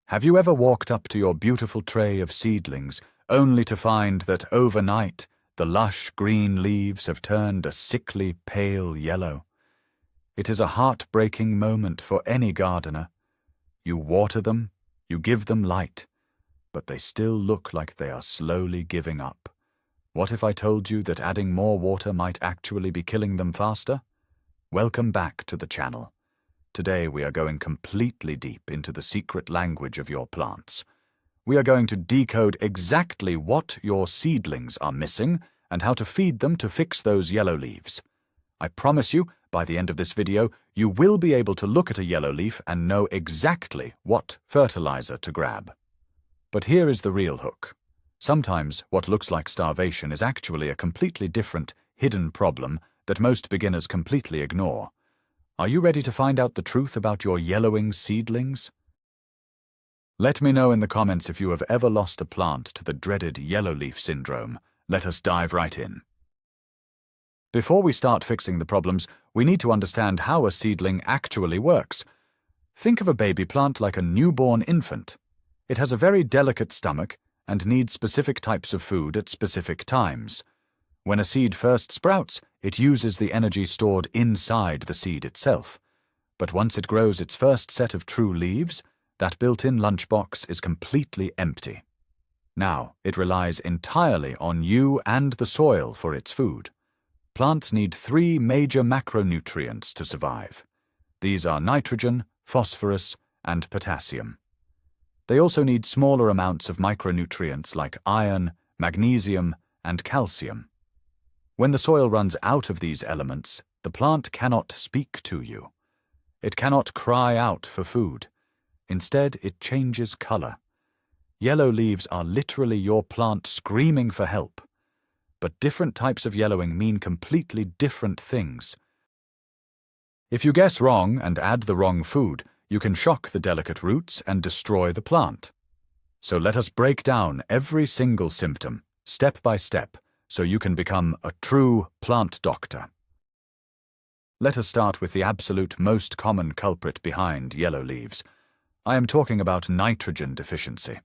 Have you ever walked up to your beautiful tray of seedlings only to find that overnight the lush green leaves have turned a sickly pale yellow? It is a heartbreaking moment for any gardener. You water them, you give them light, but they still look like they are slowly giving up. What if I told you that adding more water might actually be killing them faster? Welcome back to the channel. Today we are going completely deep into the secret language of your plants. We are going to decode exactly what your seedlings are missing and how to feed them to fix those yellow leaves. I promise you, by the end of this video, you will be able to look at a yellow leaf and know exactly what fertilizer to grab. But here is the real hook. Sometimes what looks like starvation is actually a completely different, hidden problem that most beginners completely ignore. Are you ready to find out the truth about your yellowing seedlings? Let me know in the comments if you have ever lost a plant to the dreaded yellow leaf syndrome. Let us dive right in. Before we start fixing the problems, we need to understand how a seedling actually works. Think of a baby plant like a newborn infant. It has a very delicate stomach and needs specific types of food at specific times. When a seed first sprouts, it uses the energy stored inside the seed itself. But once it grows its first set of true leaves, that built-in lunchbox is completely empty. Now, it relies entirely on you and the soil for its food. Plants need 3 major macronutrients to survive. These are nitrogen, phosphorus, and potassium. They also need smaller amounts of micronutrients like iron, magnesium, and calcium. When the soil runs out of these elements, the plant cannot speak to you. It cannot cry out for food. Instead, it changes color. Yellow leaves are literally your plant screaming for help. But different types of yellowing mean completely different things. If you guess wrong and add the wrong food, you can shock the delicate roots and destroy the plant. So let us break down every single symptom, step by step, so you can become a true plant doctor. Let us start with the absolute most common culprit behind yellow leaves. I am talking about nitrogen deficiency.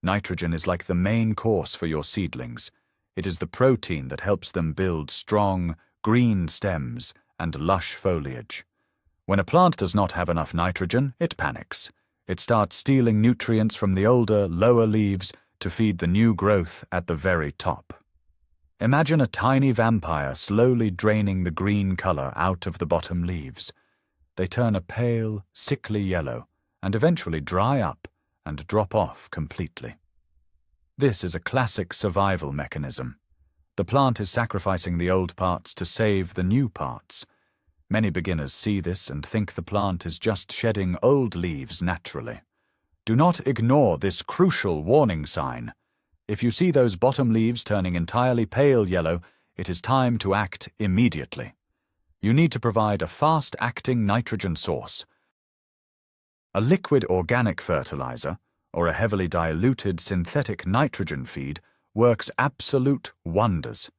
Nitrogen is like the main course for your seedlings. It is the protein that helps them build strong, green stems and lush foliage. When a plant does not have enough nitrogen, it panics. It starts stealing nutrients from the older, lower leaves to feed the new growth at the very top. Imagine a tiny vampire slowly draining the green color out of the bottom leaves. They turn a pale, sickly yellow and eventually dry up and drop off completely. This is a classic survival mechanism. The plant is sacrificing the old parts to save the new parts. Many beginners see this and think the plant is just shedding old leaves naturally. Do not ignore this crucial warning sign. If you see those bottom leaves turning entirely pale yellow, it is time to act immediately. You need to provide a fast-acting nitrogen source. A liquid organic fertilizer, or a heavily diluted synthetic nitrogen feed, works absolute wonders.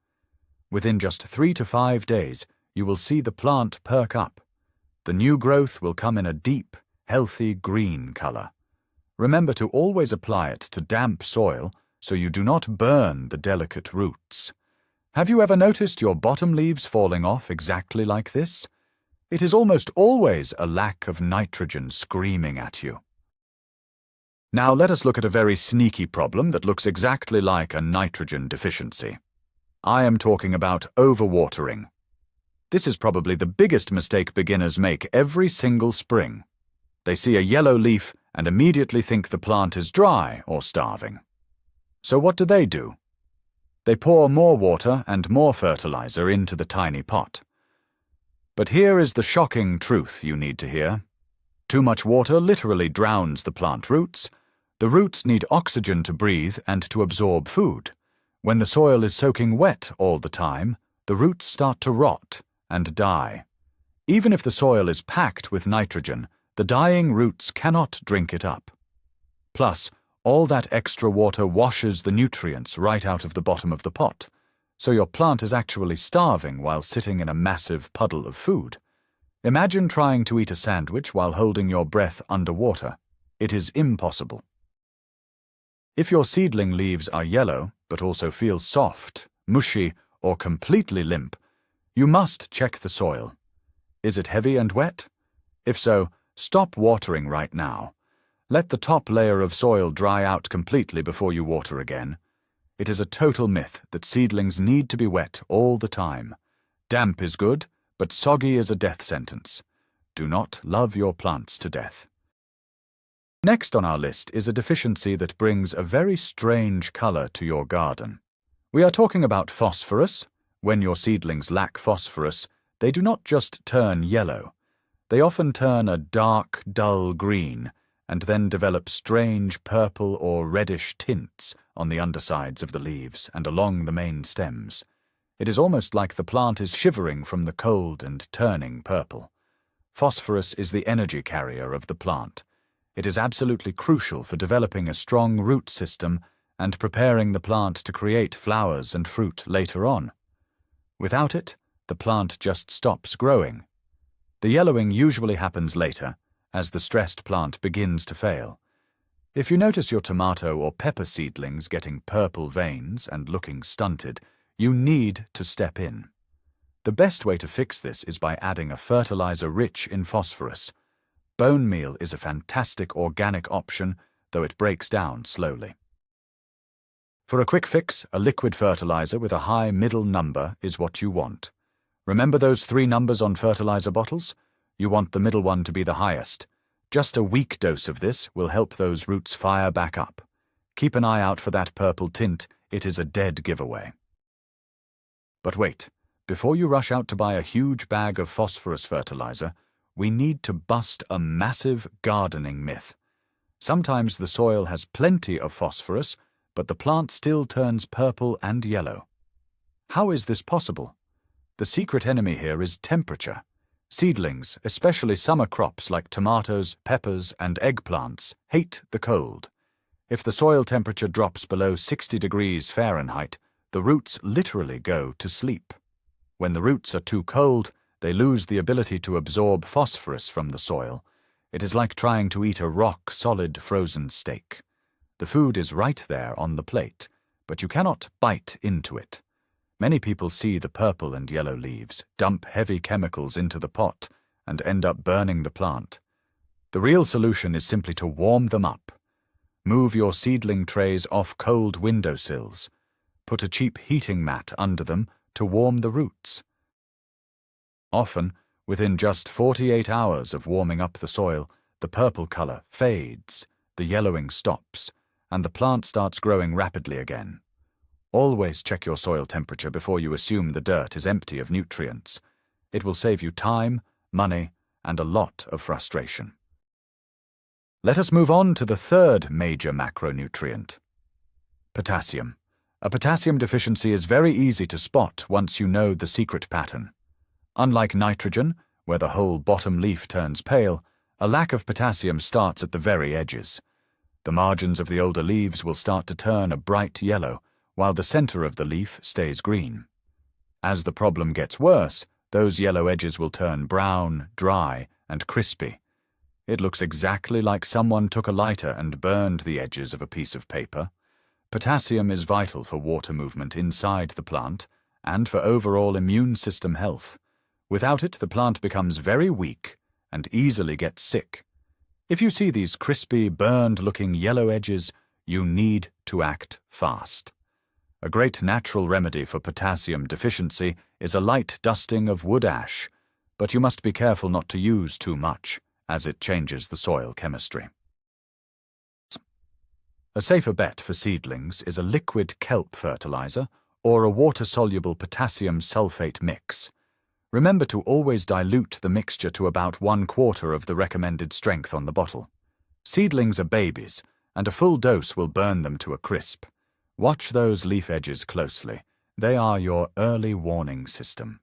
Within just 3 to 5 days, you will see the plant perk up. The new growth will come in a deep, healthy green color. Remember to always apply it to damp soil so you do not burn the delicate roots. Have you ever noticed your bottom leaves falling off exactly like this? It is almost always a lack of nitrogen screaming at you. Now let us look at a very sneaky problem that looks exactly like a nitrogen deficiency. I am talking about overwatering. This is probably the biggest mistake beginners make every single spring. They see a yellow leaf and immediately think the plant is dry or starving. So what do? They pour more water and more fertilizer into the tiny pot. But here is the shocking truth you need to hear. Too much water literally drowns the plant roots. The roots need oxygen to breathe and to absorb food. When the soil is soaking wet all the time, the roots start to rot and die. Even if the soil is packed with nitrogen, the dying roots cannot drink it up. Plus, all that extra water washes the nutrients right out of the bottom of the pot, so your plant is actually starving while sitting in a massive puddle of food. Imagine trying to eat a sandwich while holding your breath underwater. It is impossible. If your seedling leaves are yellow, but also feel soft, mushy, or completely limp, you must check the soil. Is it heavy and wet? If so, stop watering right now. Let the top layer of soil dry out completely before you water again. It is a total myth that seedlings need to be wet all the time. Damp is good, but soggy is a death sentence. Do not love your plants to death. Next on our list is a deficiency that brings a very strange color to your garden. We are talking about phosphorus. When your seedlings lack phosphorus, they do not just turn yellow. They often turn a dark, dull green and then develop strange purple or reddish tints on the undersides of the leaves and along the main stems. It is almost like the plant is shivering from the cold and turning purple. Phosphorus is the energy carrier of the plant. It is absolutely crucial for developing a strong root system and preparing the plant to create flowers and fruit later on. Without it, the plant just stops growing. The yellowing usually happens later, as the stressed plant begins to fail. If you notice your tomato or pepper seedlings getting purple veins and looking stunted, you need to step in. The best way to fix this is by adding a fertilizer rich in phosphorus. Bone meal is a fantastic organic option, though it breaks down slowly. For a quick fix, a liquid fertilizer with a high middle number is what you want. Remember those 3 numbers on fertilizer bottles? You want the middle one to be the highest. Just a weak dose of this will help those roots fire back up. Keep an eye out for that purple tint. It is a dead giveaway. But wait, before you rush out to buy a huge bag of phosphorus fertilizer, we need to bust a massive gardening myth. Sometimes the soil has plenty of phosphorus, but the plant still turns purple and yellow. How is this possible? The secret enemy here is temperature. Seedlings, especially summer crops like tomatoes, peppers, and eggplants, hate the cold. If the soil temperature drops below 60 degrees Fahrenheit, the roots literally go to sleep. When the roots are too cold, they lose the ability to absorb phosphorus from the soil. It is like trying to eat a rock-solid frozen steak. The food is right there on the plate, but you cannot bite into it. Many people see the purple and yellow leaves, dump heavy chemicals into the pot, and end up burning the plant. The real solution is simply to warm them up. Move your seedling trays off cold windowsills. Put a cheap heating mat under them to warm the roots. Often, within just 48 hours of warming up the soil, the purple color fades, the yellowing stops, and the plant starts growing rapidly again. Always check your soil temperature before you assume the dirt is empty of nutrients. It will save you time, money, and a lot of frustration. Let us move on to the third major macronutrient: potassium. A potassium deficiency is very easy to spot once you know the secret pattern. Unlike nitrogen, where the whole bottom leaf turns pale, a lack of potassium starts at the very edges. The margins of the older leaves will start to turn a bright yellow, while the center of the leaf stays green. As the problem gets worse, those yellow edges will turn brown, dry, and crispy. It looks exactly like someone took a lighter and burned the edges of a piece of paper. Potassium is vital for water movement inside the plant and for overall immune system health. Without it, the plant becomes very weak and easily gets sick. If you see these crispy, burned-looking yellow edges, you need to act fast. A great natural remedy for potassium deficiency is a light dusting of wood ash, but you must be careful not to use too much, as it changes the soil chemistry. A safer bet for seedlings is a liquid kelp fertilizer or a water-soluble potassium sulfate mix. Remember to always dilute the mixture to about 1/4 of the recommended strength on the bottle. Seedlings are babies, and a full dose will burn them to a crisp. Watch those leaf edges closely. They are your early warning system.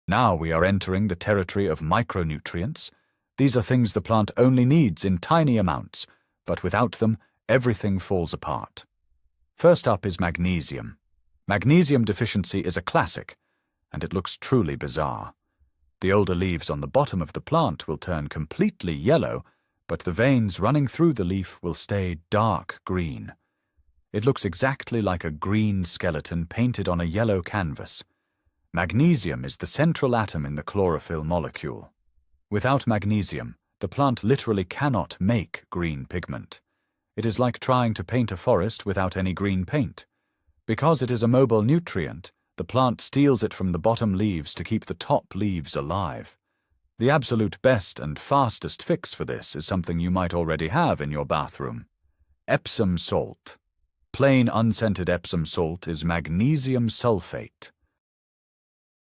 Now we are entering the territory of micronutrients. These are things the plant only needs in tiny amounts, but without them, everything falls apart. First up is magnesium. Magnesium deficiency is a classic, and it looks truly bizarre. The older leaves on the bottom of the plant will turn completely yellow, but the veins running through the leaf will stay dark green. It looks exactly like a green skeleton painted on a yellow canvas. Magnesium is the central atom in the chlorophyll molecule. Without magnesium, the plant literally cannot make green pigment. It is like trying to paint a forest without any green paint. Because it is a mobile nutrient, the plant steals it from the bottom leaves to keep the top leaves alive. The absolute best and fastest fix for this is something you might already have in your bathroom: Epsom salt. Plain unscented Epsom salt is magnesium sulfate.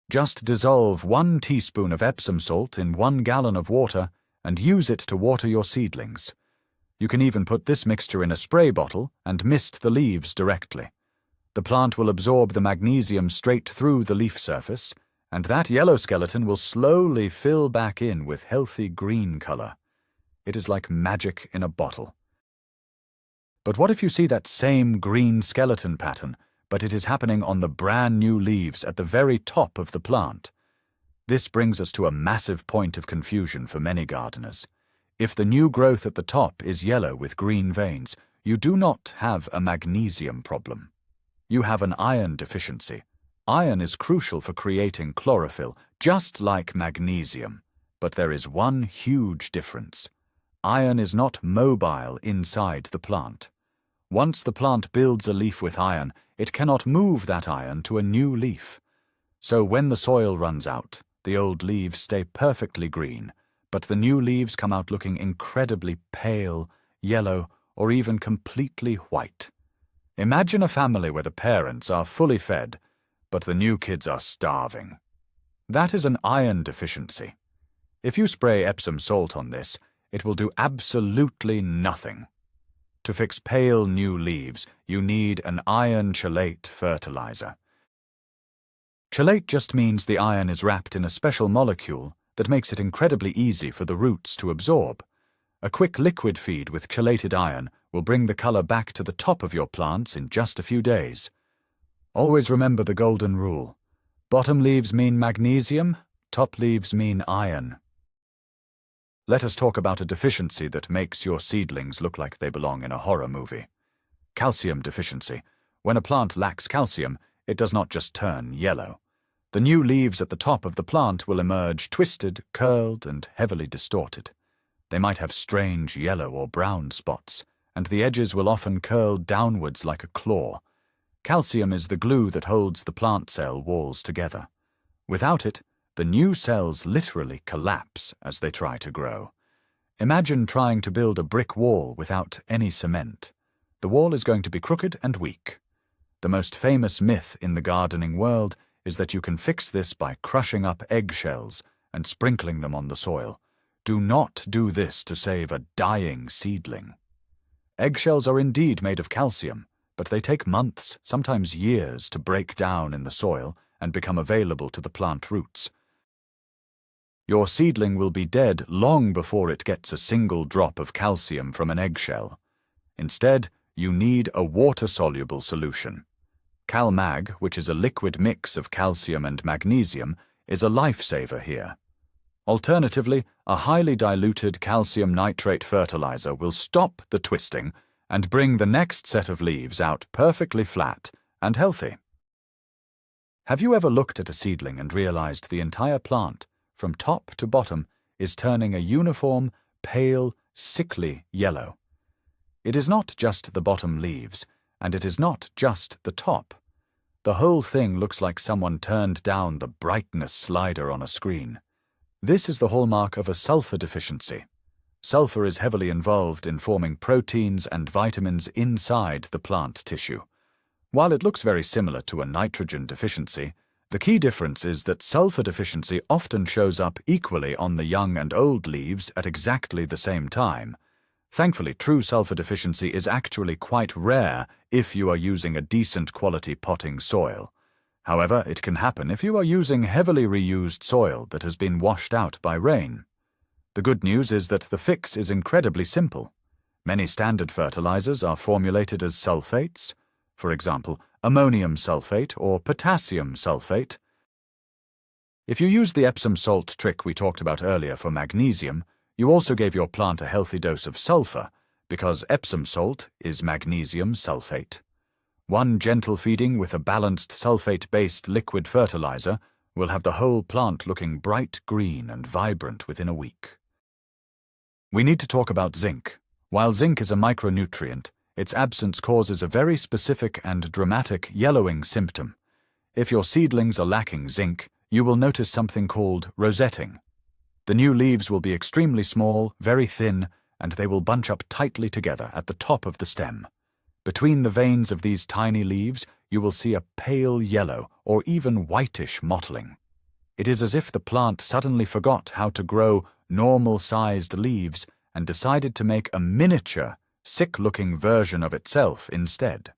Just dissolve 1 teaspoon of Epsom salt in 1 gallon of water and use it to water your seedlings. You can even put this mixture in a spray bottle and mist the leaves directly. The plant will absorb the magnesium straight through the leaf surface, and that yellow skeleton will slowly fill back in with healthy green color. It is like magic in a bottle. But what if you see that same green skeleton pattern, but it is happening on the brand new leaves at the very top of the plant? This brings us to a massive point of confusion for many gardeners. If the new growth at the top is yellow with green veins, you do not have a magnesium problem. You have an iron deficiency. Iron is crucial for creating chlorophyll, just like magnesium. But there is one huge difference. Iron is not mobile inside the plant. Once the plant builds a leaf with iron, it cannot move that iron to a new leaf. So when the soil runs out, the old leaves stay perfectly green, but the new leaves come out looking incredibly pale, yellow, or even completely white. Imagine a family where the parents are fully fed, but the new kids are starving. That is an iron deficiency. If you spray Epsom salt on this, it will do absolutely nothing. To fix pale new leaves, you need an iron chelate fertilizer. Chelate just means the iron is wrapped in a special molecule that makes it incredibly easy for the roots to absorb. A quick liquid feed with chelated iron will bring the color back to the top of your plants in just a few days. Always remember the golden rule. Bottom leaves mean magnesium, top leaves mean iron. Let us talk about a deficiency that makes your seedlings look like they belong in a horror movie. Calcium deficiency. When a plant lacks calcium, it does not just turn yellow. The new leaves at the top of the plant will emerge twisted, curled, and heavily distorted. They might have strange yellow or brown spots, and the edges will often curl downwards like a claw. Calcium is the glue that holds the plant cell walls together. Without it, the new cells literally collapse as they try to grow. Imagine trying to build a brick wall without any cement. The wall is going to be crooked and weak. The most famous myth in the gardening world is that you can fix this by crushing up eggshells and sprinkling them on the soil. Do not do this to save a dying seedling. Eggshells are indeed made of calcium, but they take months, sometimes years, to break down in the soil and become available to the plant roots. Your seedling will be dead long before it gets a single drop of calcium from an eggshell. Instead, you need a water-soluble solution. CalMag, which is a liquid mix of calcium and magnesium, is a lifesaver here. Alternatively, a highly diluted calcium nitrate fertilizer will stop the twisting and bring the next set of leaves out perfectly flat and healthy. Have you ever looked at a seedling and realized the entire plant, from top to bottom, is turning a uniform, pale, sickly yellow? It is not just the bottom leaves, and it is not just the top. The whole thing looks like someone turned down the brightness slider on a screen. This is the hallmark of a sulfur deficiency. Sulfur is heavily involved in forming proteins and vitamins inside the plant tissue. While it looks very similar to a nitrogen deficiency, the key difference is that sulfur deficiency often shows up equally on the young and old leaves at exactly the same time. Thankfully, true sulfur deficiency is actually quite rare if you are using a decent quality potting soil. However, it can happen if you are using heavily reused soil that has been washed out by rain. The good news is that the fix is incredibly simple. Many standard fertilizers are formulated as sulfates, for example, ammonium sulfate or potassium sulfate. If you use the Epsom salt trick we talked about earlier for magnesium, You also gave your plant a healthy dose of sulfur, because Epsom salt is magnesium sulfate. One gentle feeding with a balanced sulfate-based liquid fertilizer will have the whole plant looking bright green and vibrant within a week. We need to talk about zinc. While zinc is a micronutrient, its absence causes a very specific and dramatic yellowing symptom. If your seedlings are lacking zinc, you will notice something called rosetting. The new leaves will be extremely small, very thin, and they will bunch up tightly together at the top of the stem. Between the veins of these tiny leaves, you will see a pale yellow or even whitish mottling. It is as if the plant suddenly forgot how to grow normal-sized leaves and decided to make a miniature, sick-looking version of itself instead.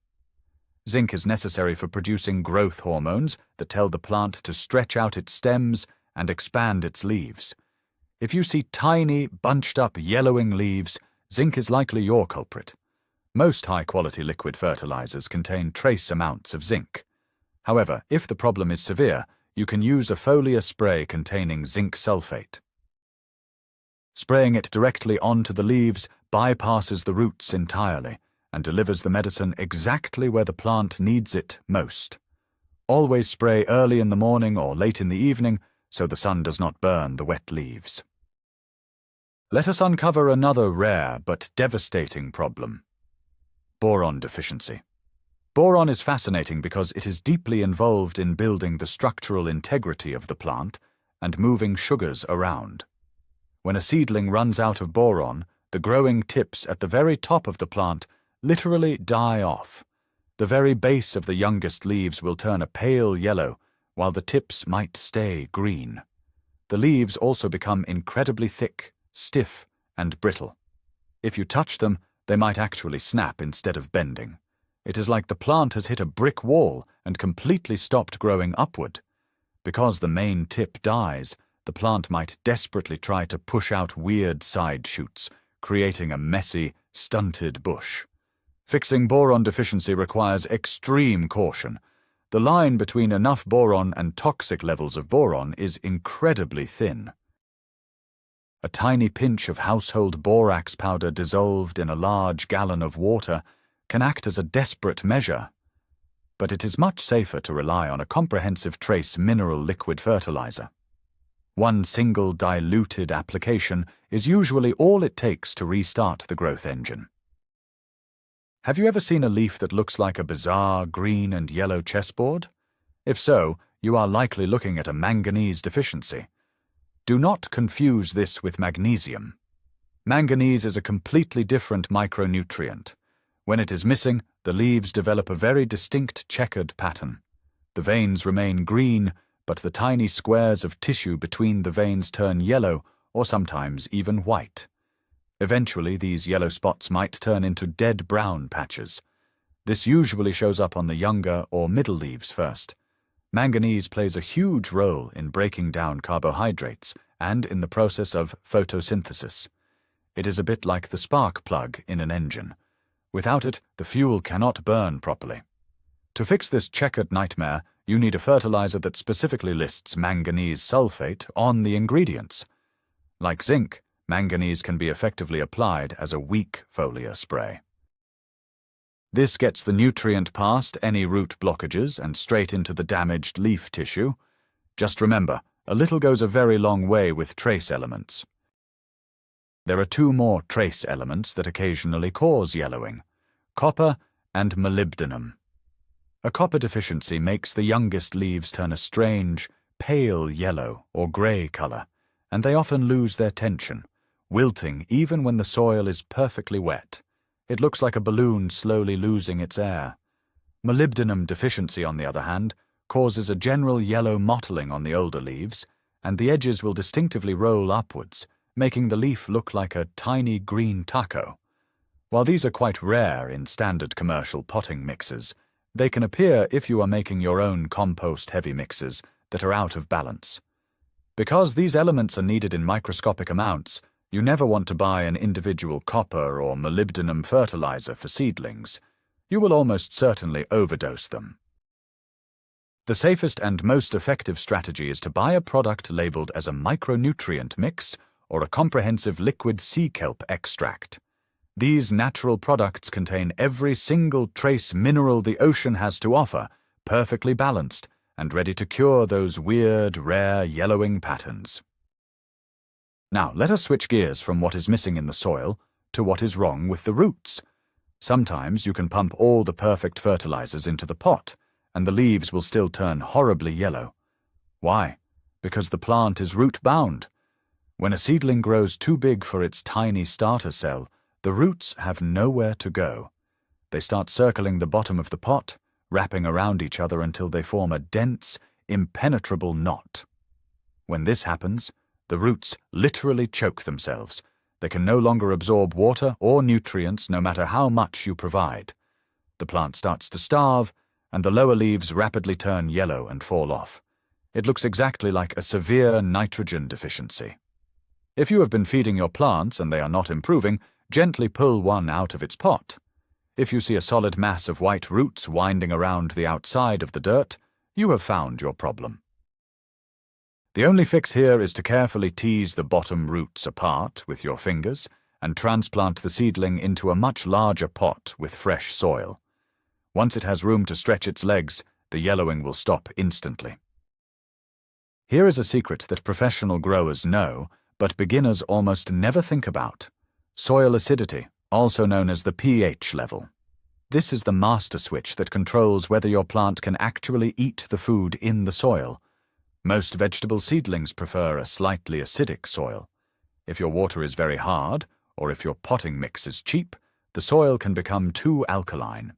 Zinc is necessary for producing growth hormones that tell the plant to stretch out its stems and expand its leaves. If you see tiny, bunched-up, yellowing leaves, zinc is likely your culprit. Most high-quality liquid fertilizers contain trace amounts of zinc. However, if the problem is severe, you can use a foliar spray containing zinc sulfate. Spraying it directly onto the leaves bypasses the roots entirely and delivers the medicine exactly where the plant needs it most. Always spray early in the morning or late in the evening so the sun does not burn the wet leaves. Let us uncover another rare but devastating problem: boron deficiency. Boron is fascinating because it is deeply involved in building the structural integrity of the plant and moving sugars around. When a seedling runs out of boron, the growing tips at the very top of the plant literally die off. The very base of the youngest leaves will turn a pale yellow, while the tips might stay green. The leaves also become incredibly thick, stiff, and brittle. If you touch them, they might actually snap instead of bending. It is like the plant has hit a brick wall and completely stopped growing upward. Because the main tip dies, the plant might desperately try to push out weird side shoots, creating a messy, stunted bush. Fixing boron deficiency requires extreme caution. The line between enough boron and toxic levels of boron is incredibly thin. A tiny pinch of household borax powder dissolved in a large gallon of water can act as a desperate measure. But it is much safer to rely on a comprehensive trace mineral liquid fertilizer. One single diluted application is usually all it takes to restart the growth engine. Have you ever seen a leaf that looks like a bizarre green and yellow chessboard? If so, you are likely looking at a manganese deficiency. Do not confuse this with magnesium. Manganese is a completely different micronutrient. When it is missing, the leaves develop a very distinct checkered pattern. The veins remain green, but the tiny squares of tissue between the veins turn yellow or sometimes even white. Eventually, these yellow spots might turn into dead brown patches. This usually shows up on the younger or middle leaves first. Manganese plays a huge role in breaking down carbohydrates and in the process of photosynthesis. It is a bit like the spark plug in an engine. Without it, the fuel cannot burn properly. To fix this checkered nightmare, you need a fertilizer that specifically lists manganese sulfate on the ingredients. Like zinc, manganese can be effectively applied as a weak foliar spray. This gets the nutrient past any root blockages and straight into the damaged leaf tissue. Just remember, a little goes a very long way with trace elements. There are two more trace elements that occasionally cause yellowing: copper and molybdenum. A copper deficiency makes the youngest leaves turn a strange, pale yellow or grey color, and they often lose their tension, wilting even when the soil is perfectly wet. It looks like a balloon slowly losing its air. Molybdenum deficiency, on the other hand, causes a general yellow mottling on the older leaves, and the edges will distinctively roll upwards, making the leaf look like a tiny green taco. While these are quite rare in standard commercial potting mixes, they can appear if you are making your own compost-heavy mixes that are out of balance. Because these elements are needed in microscopic amounts, you never want to buy an individual copper or molybdenum fertilizer for seedlings. You will almost certainly overdose them. The safest and most effective strategy is to buy a product labeled as a micronutrient mix or a comprehensive liquid sea kelp extract. These natural products contain every single trace mineral the ocean has to offer, perfectly balanced and ready to cure those weird, rare yellowing patterns. Now, let us switch gears from what is missing in the soil to what is wrong with the roots. Sometimes you can pump all the perfect fertilizers into the pot, and the leaves will still turn horribly yellow. Why? Because the plant is root-bound. When a seedling grows too big for its tiny starter cell, the roots have nowhere to go. They start circling the bottom of the pot, wrapping around each other until they form a dense, impenetrable knot. When this happens, the roots literally choke themselves. They can no longer absorb water or nutrients no matter how much you provide. The plant starts to starve, and the lower leaves rapidly turn yellow and fall off. It looks exactly like a severe nitrogen deficiency. If you have been feeding your plants and they are not improving, gently pull one out of its pot. If you see a solid mass of white roots winding around the outside of the dirt, you have found your problem. The only fix here is to carefully tease the bottom roots apart with your fingers and transplant the seedling into a much larger pot with fresh soil. Once it has room to stretch its legs, the yellowing will stop instantly. Here is a secret that professional growers know, but beginners almost never think about: soil acidity, also known as the pH level. This is the master switch that controls whether your plant can actually eat the food in the soil. Most vegetable seedlings prefer a slightly acidic soil. If your water is very hard, or if your potting mix is cheap, the soil can become too alkaline.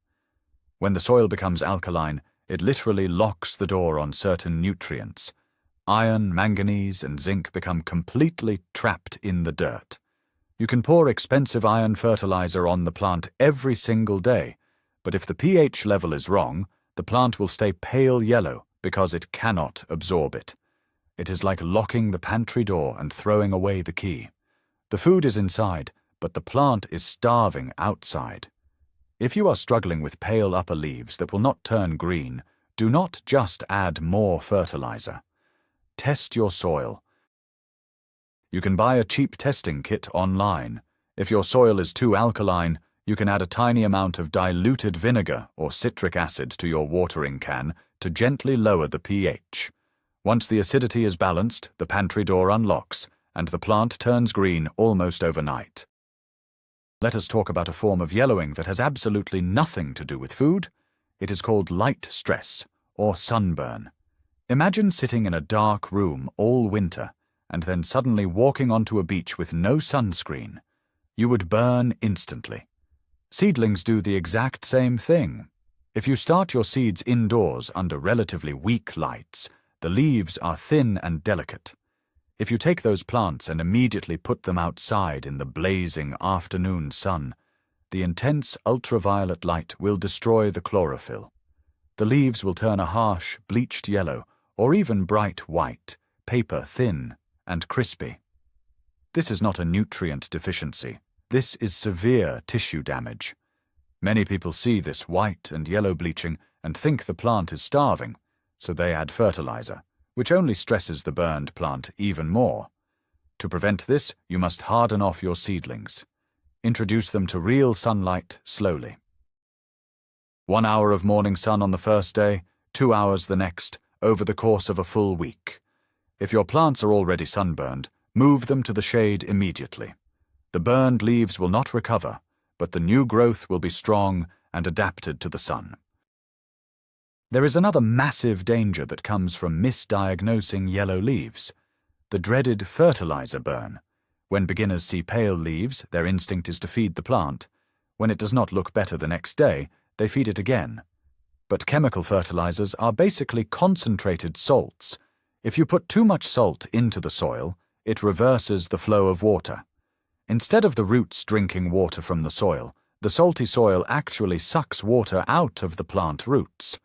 When the soil becomes alkaline, it literally locks the door on certain nutrients. Iron, manganese, and zinc become completely trapped in the dirt. You can pour expensive iron fertilizer on the plant every single day, but if the pH level is wrong, the plant will stay pale yellow because it cannot absorb it. It is like locking the pantry door and throwing away the key. The food is inside, but the plant is starving outside. If you are struggling with pale upper leaves that will not turn green, do not just add more fertilizer. Test your soil. You can buy a cheap testing kit online. If your soil is too alkaline, you can add a tiny amount of diluted vinegar or citric acid to your watering can to gently lower the pH. Once the acidity is balanced, the pantry door unlocks, and the plant turns green almost overnight. Let us talk about a form of yellowing that has absolutely nothing to do with food. It is called light stress, or sunburn. Imagine sitting in a dark room all winter, and then suddenly walking onto a beach with no sunscreen. You would burn instantly. Seedlings do the exact same thing. If you start your seeds indoors under relatively weak lights, the leaves are thin and delicate. If you take those plants and immediately put them outside in the blazing afternoon sun, the intense ultraviolet light will destroy the chlorophyll. The leaves will turn a harsh, bleached yellow, or even bright white, paper-thin, and crispy. This is not a nutrient deficiency. This is severe tissue damage. Many people see this white and yellow bleaching and think the plant is starving, so they add fertilizer, which only stresses the burned plant even more. To prevent this, you must harden off your seedlings. Introduce them to real sunlight slowly. 1 hour of morning sun on the first day, 2 hours the next, over the course of a full week. If your plants are already sunburned, move them to the shade immediately. The burned leaves will not recover, but the new growth will be strong and adapted to the sun. There is another massive danger that comes from misdiagnosing yellow leaves: the dreaded fertilizer burn. When beginners see pale leaves, their instinct is to feed the plant. When it does not look better the next day, they feed it again. But chemical fertilizers are basically concentrated salts. If you put too much salt into the soil, it reverses the flow of water. Instead of the roots drinking water from the soil, the salty soil actually sucks water out of the plant roots.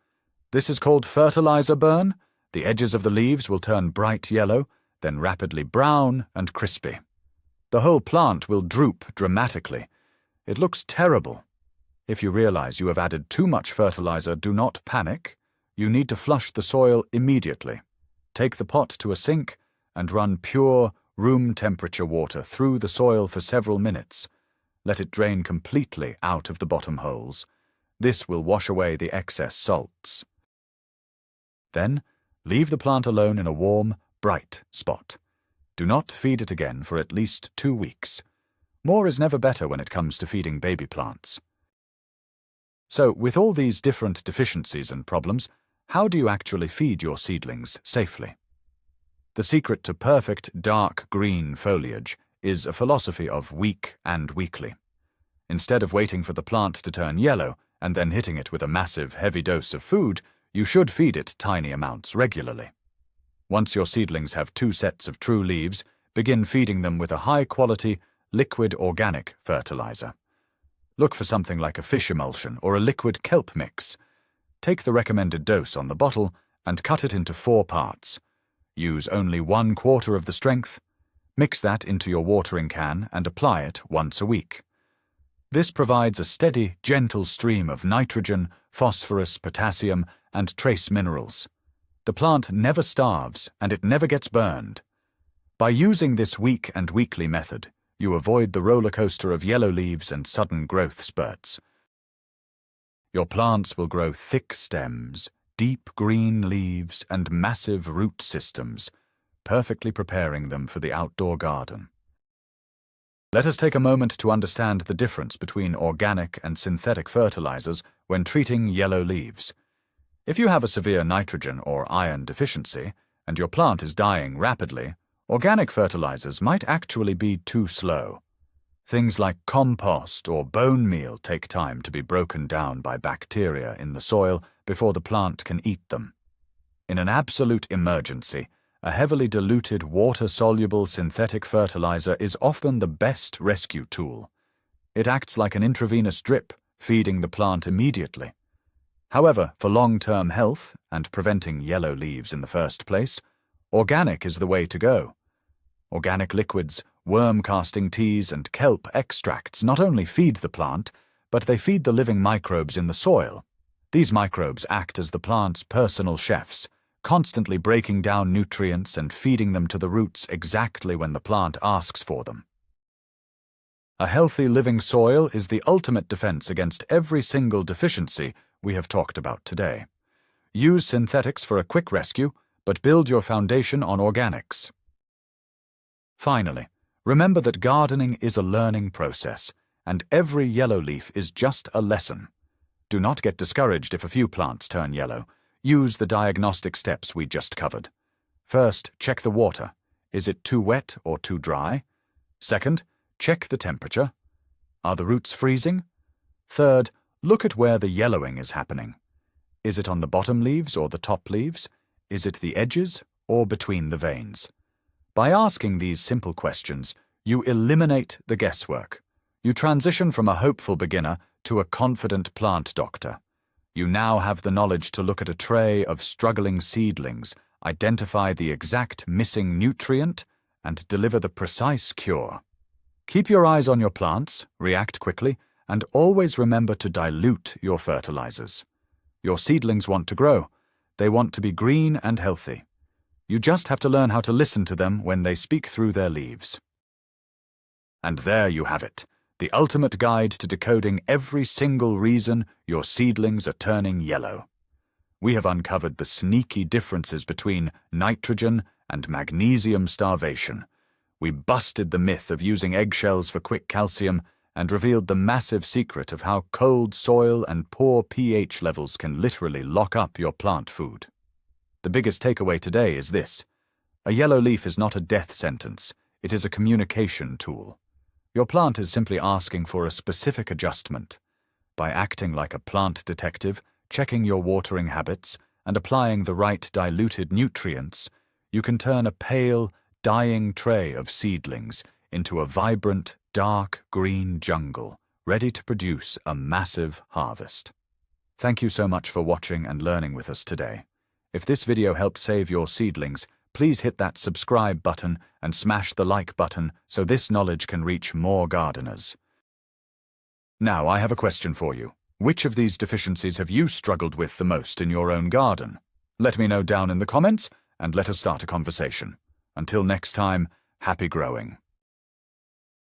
This is called fertilizer burn. The edges of the leaves will turn bright yellow, then rapidly brown and crispy. The whole plant will droop dramatically. It looks terrible. If you realize you have added too much fertilizer, do not panic. You need to flush the soil immediately. Take the pot to a sink and run pure, room temperature water through the soil for several minutes. Let it drain completely out of the bottom holes. This will wash away the excess salts. Then, leave the plant alone in a warm, bright spot. Do not feed it again for at least 2 weeks. More is never better when it comes to feeding baby plants. So, with all these different deficiencies and problems, how do you actually feed your seedlings safely? The secret to perfect dark green foliage is a philosophy of week and weekly. Instead of waiting for the plant to turn yellow and then hitting it with a massive, heavy dose of food, you should feed it tiny amounts regularly. Once your seedlings have 2 sets of true leaves, begin feeding them with a high-quality, liquid organic fertilizer. Look for something like a fish emulsion or a liquid kelp mix. Take the recommended dose on the bottle and cut it into 4 parts. Use only 1/4 of the strength. Mix that into your watering can and apply it once a week. This provides a steady, gentle stream of nitrogen, phosphorus, potassium, and trace minerals. The plant never starves and it never gets burned. By using this week and weekly method, you avoid the roller coaster of yellow leaves and sudden growth spurts. Your plants will grow thick stems, deep green leaves, and massive root systems, perfectly preparing them for the outdoor garden. Let us take a moment to understand the difference between organic and synthetic fertilizers when treating yellow leaves. If you have a severe nitrogen or iron deficiency, and your plant is dying rapidly, organic fertilizers might actually be too slow. Things like compost or bone meal take time to be broken down by bacteria in the soil before the plant can eat them. In an absolute emergency, a heavily diluted water-soluble synthetic fertilizer is often the best rescue tool. It acts like an intravenous drip, feeding the plant immediately. However, for long-term health and preventing yellow leaves in the first place, organic is the way to go. Organic liquids, worm-casting teas, and kelp extracts not only feed the plant, but they feed the living microbes in the soil. These microbes act as the plant's personal chefs, constantly breaking down nutrients and feeding them to the roots exactly when the plant asks for them. A healthy living soil is the ultimate defense against every single deficiency we have talked about today. Use synthetics for a quick rescue, but build your foundation on organics. Finally, remember that gardening is a learning process, and every yellow leaf is just a lesson. Do not get discouraged if a few plants turn yellow. Use the diagnostic steps we just covered. First, check the water. Is it too wet or too dry? Second, check the temperature. Are the roots freezing? Third, look at where the yellowing is happening. Is it on the bottom leaves or the top leaves? Is it the edges or between the veins? By asking these simple questions, you eliminate the guesswork. You transition from a hopeful beginner to a confident plant doctor. You now have the knowledge to look at a tray of struggling seedlings, identify the exact missing nutrient, and deliver the precise cure. Keep your eyes on your plants, react quickly, and always remember to dilute your fertilizers. Your seedlings want to grow. They want to be green and healthy. You just have to learn how to listen to them when they speak through their leaves. And there you have it, the ultimate guide to decoding every single reason your seedlings are turning yellow. We have uncovered the sneaky differences between nitrogen and magnesium starvation. We busted the myth of using eggshells for quick calcium and revealed the massive secret of how cold soil and poor pH levels can literally lock up your plant food. The biggest takeaway today is this: a yellow leaf is not a death sentence, it is a communication tool. Your plant is simply asking for a specific adjustment. By acting like a plant detective, checking your watering habits, and applying the right diluted nutrients, you can turn a pale, dying tray of seedlings into a vibrant, dark green jungle, ready to produce a massive harvest. Thank you so much for watching and learning with us today. If this video helped save your seedlings, please hit that subscribe button and smash the like button so this knowledge can reach more gardeners. Now, I have a question for you. Which of these deficiencies have you struggled with the most in your own garden? Let me know down in the comments, and let us start a conversation. Until next time, Happy growing.